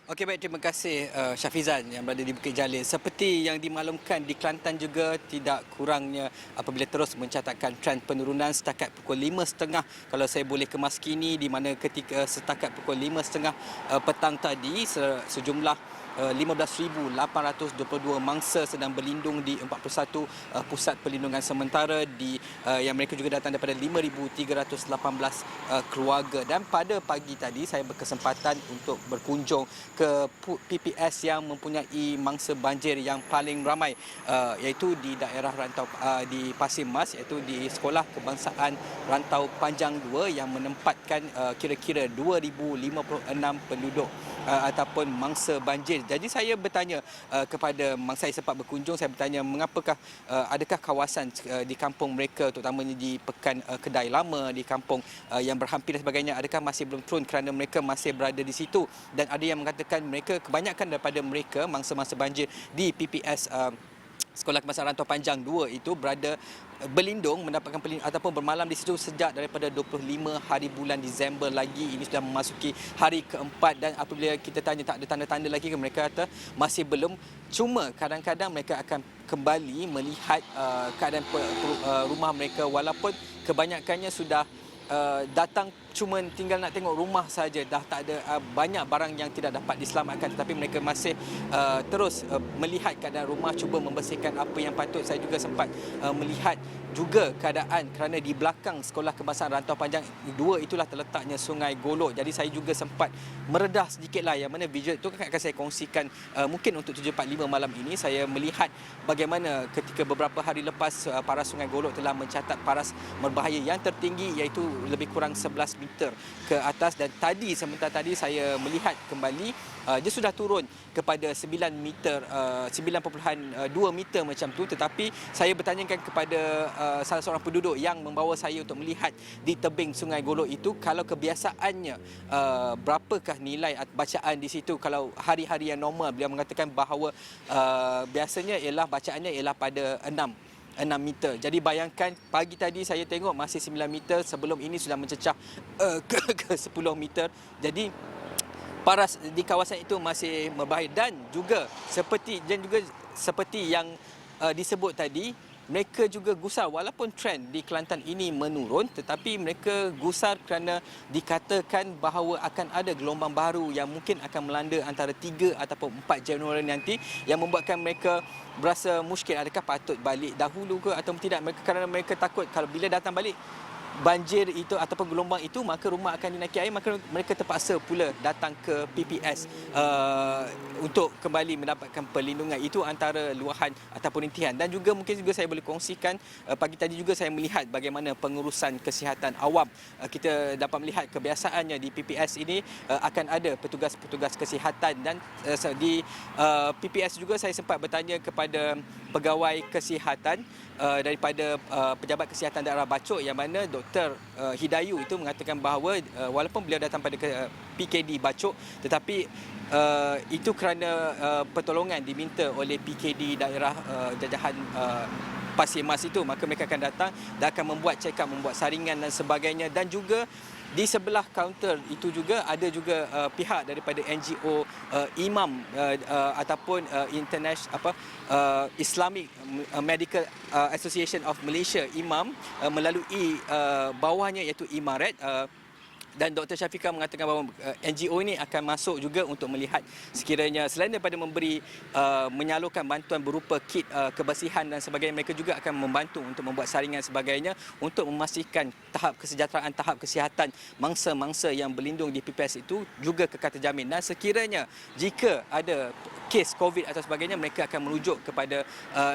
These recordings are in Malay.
Okey, baik, terima kasih Syafizan yang berada di Bukit Jalil. Seperti yang dimaklumkan di Kelantan juga tidak kurangnya apabila terus mencatatkan trend penurunan setakat pukul 5.30 kalau saya boleh kemaskini, di mana ketika setakat pukul 5.30 petang tadi sejumlah 15,822 mangsa sedang berlindung di 41 pusat perlindungan sementara yang mereka juga datang daripada 5,318 keluarga. Dan pada pagi tadi saya berkesempatan untuk berkunjung ke PPS yang mempunyai mangsa banjir yang paling ramai, iaitu di daerah rantau di Pasir Mas, iaitu di Sekolah Kebangsaan Rantau Panjang 2 yang menempatkan kira-kira 2,056 penduduk ataupun mangsa banjir. Jadi saya bertanya kepada mangsa saya sempat berkunjung, saya bertanya mengapakah adakah kawasan di kampung mereka, terutamanya di Pekan Kedai Lama, di kampung yang berhampir dan sebagainya, adakah masih belum turun kerana mereka masih berada di situ. Dan ada yang mengatakan mereka, kebanyakan daripada mereka mangsa-mangsa banjir di PPS Sekolah Kebangsaan Rantau Panjang 2 itu berada berlindung, mendapatkan perlindungan ataupun bermalam di situ sejak daripada 25 hari bulan Disember lagi. Ini sudah memasuki hari keempat, dan apabila kita tanya tak ada tanda-tanda lagi, mereka kata masih belum. Cuma kadang-kadang mereka akan kembali melihat keadaan rumah mereka, walaupun kebanyakannya sudah datang, cuma tinggal nak tengok rumah saja, dah tak ada banyak barang yang tidak dapat diselamatkan, tetapi mereka masih terus melihat keadaan rumah, cuba membersihkan apa yang patut. Saya juga sempat melihat juga keadaan kerana di belakang Sekolah Kebangsaan Rantau Panjang 2 itulah terletaknya Sungai Golok. Jadi saya juga sempat meredah sedikitlah, yang mana visual itu akan saya kongsikan mungkin untuk 745 malam ini. Saya melihat bagaimana ketika beberapa hari lepas paras Sungai Golok telah mencatat paras berbahaya yang tertinggi, iaitu lebih kurang 11 meter ke atas. Dan sebentar tadi saya melihat kembali, dia sudah turun kepada 9 meter, 9.2 meter macam tu. Tetapi saya bertanyakan kepada salah seorang penduduk yang membawa saya untuk melihat di tebing Sungai Golok itu, kalau kebiasaannya berapakah nilai bacaan di situ kalau hari-hari yang normal. Beliau mengatakan bahawa biasanya bacaannya ialah pada 6 meter. Jadi bayangkan pagi tadi saya tengok masih 9 meter, sebelum ini sudah mencecah ke 10 meter. Jadi paras di kawasan itu masih berbahaya. Dan juga seperti yang disebut tadi, mereka juga gusar, walaupun trend di Kelantan ini menurun, tetapi mereka gusar kerana dikatakan bahawa akan ada gelombang baru yang mungkin akan melanda antara 3 ataupun 4 Januari nanti, yang membuatkan mereka berasa muskil, adakah patut balik dahulu ke atau tidak. Kerana mereka takut kalau bila datang balik banjir itu ataupun gelombang itu, maka rumah akan dinaiki air, maka mereka terpaksa pula datang ke PPS untuk kembali mendapatkan perlindungan. Itu antara luahan ataupun intihan. Dan juga mungkin juga saya boleh kongsikan, pagi tadi juga saya melihat bagaimana pengurusan kesihatan awam. Kita dapat melihat kebiasaannya di PPS ini akan ada petugas-petugas kesihatan. Dan di PPS juga saya sempat bertanya kepada pegawai kesihatan daripada Pejabat Kesihatan Daerah Bacok, yang mana Dr. Hidayu itu mengatakan bahawa walaupun beliau datang pada PKD Bacok, tetapi itu kerana pertolongan diminta oleh PKD daerah jajahan Pasir Mas itu, maka mereka akan datang dan akan membuat check up, membuat saringan dan sebagainya. Dan juga di sebelah kaunter itu juga ada juga pihak daripada NGO Imam ataupun Islamic Medical Association of Malaysia, Imam, melalui bawahnya iaitu Imaret. Dan Dr. Syafiqah mengatakan bahawa NGO ini akan masuk juga untuk melihat sekiranya selain daripada menyalurkan bantuan berupa kit kebersihan dan sebagainya, mereka juga akan membantu untuk membuat saringan sebagainya untuk memastikan tahap kesejahteraan, tahap kesihatan mangsa-mangsa yang berlindung di PPS itu juga kekal terjamin. Dan sekiranya jika ada kes COVID atau sebagainya, mereka akan merujuk kepada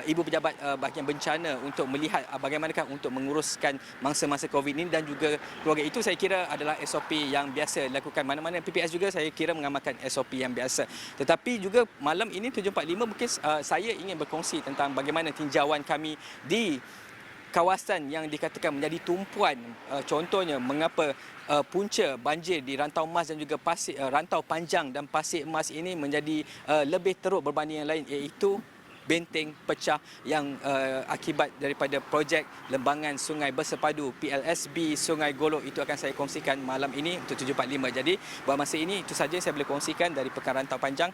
Ibu Pejabat Bahagian Bencana untuk melihat bagaimanakah untuk menguruskan mangsa-mangsa COVID ini. Dan juga keluarga itu saya kira adalah SOP yang biasa dilakukan mana-mana PPS juga, saya kira mengamalkan SOP yang biasa. Tetapi juga malam ini 745 mungkin saya ingin berkongsi tentang bagaimana tinjauan kami di kawasan yang dikatakan menjadi tumpuan, contohnya mengapa punca banjir di Rantau Mas dan juga Rantau Panjang dan Pasir Mas ini menjadi lebih teruk berbanding yang lain, iaitu benteng pecah yang akibat daripada projek lembangan Sungai Bersepadu PLSB Sungai Golok. Itu akan saya kongsikan malam ini untuk 745. Jadi buat masa ini itu saja saya boleh kongsikan dari Pekan Rantau Panjang.